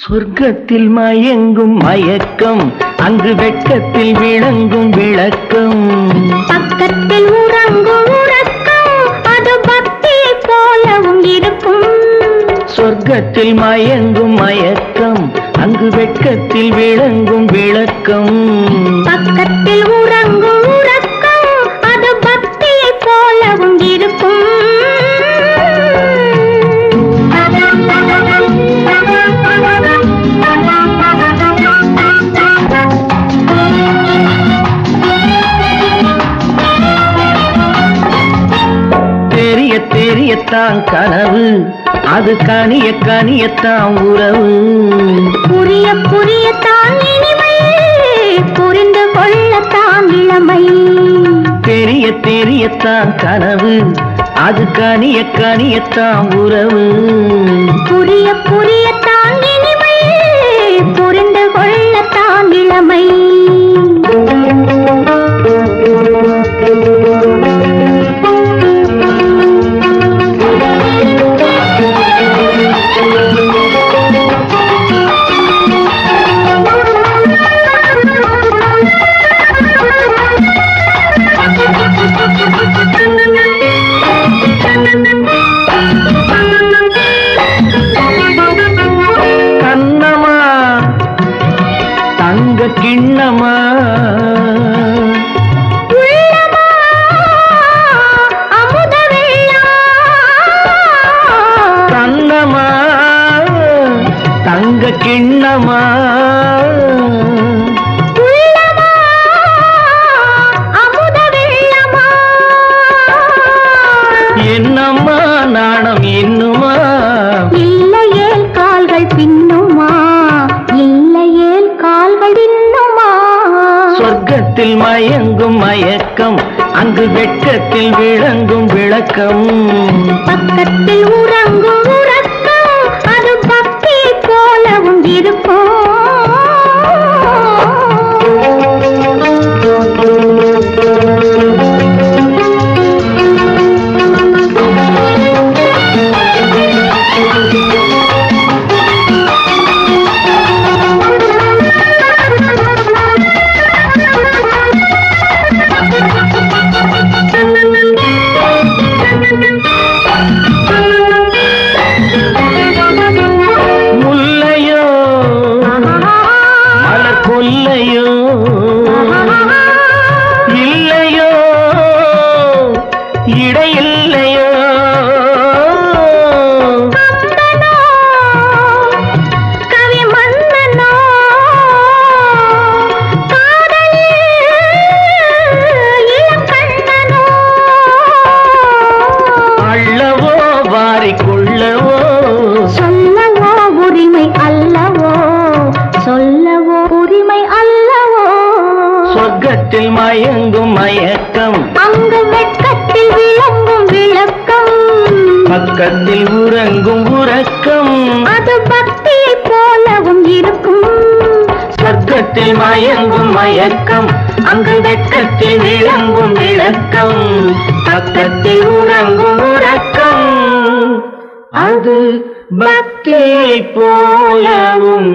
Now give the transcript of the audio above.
சொர்க்கத்தில் மயங்கும் மயக்கம், அங்கு வெட்கத்தில் விளங்கும் விளக்கம். பக்கத்தில் உறங்கும் உறக்கம், அது பக்தி போலவும் இருக்கும். சொர்க்கத்தில் மயங்கும் மயக்கம், அங்கு வெட்கத்தில் விளங்கும் விளக்கம். பக்கத்தில் உறங்கும் உறக்கம், அது பக்தி போலவும் இருக்கும். தெரியத்தான் கனவு, அது கனிய கனியத்தான் உறவு. புரிய புரியத்தான் இனிமை, புரிந்து கொள்ளத்தான் இளமை. தெரியத்தான் கனவு, அது கனிய கனியத்தான் உறவு. புரிய புரியத்தான் இனிமை, புரிந்து கொள்ளத்தான் இளமை. கண்ணமா தங்க கிண்ணமா, அமுத வெள்ளம். கண்ணமா தங்க கிண்ணமா, அமுத வெள்ளமா. என்னம்மா நாணம் இன்னுமா? இல்லையேல் கால்கள் பின்னுமா, இல்லையேல் கால்கள் இன்னுமா. சொர்க்கத்தில் மயங்கும் மயக்கம், அங்கு வெட்கத்தில் விளங்கும் விளக்கம். பக்கத்தில் உறங்கும் உறக்கம், அது பக்தி போலவும் இருக்கும். முல்லையோ மலர் கொல்லையோ, இல்லையோ இடையில்லையோ. கம்பனோ, கவி மன்னனோ, காதலில் இளங்கண்ணனோ. அள்ளவோ வாரிக்கொள்ளவோ, சொல்லவோ உரிமை அல்லவோ, சொல்லவோ உரிமை அல்லவோ. சொர்க்கத்தில் மயங்கும் மயக்கம், அங்கு வெட்கத்தில் விளங்கும் விளக்கம். பக்கத்தில் உறங்கும் உறக்கம். அது பக்தி போலவும் இருக்கும். சொர்க்கத்தில் மயங்கும் மயக்கம், அங்கு வெட்கத்தில் விளங்கும் விளக்கம். பக்கத்தில் உறங்கும் உறக்கம், அது பக்தி போலவும்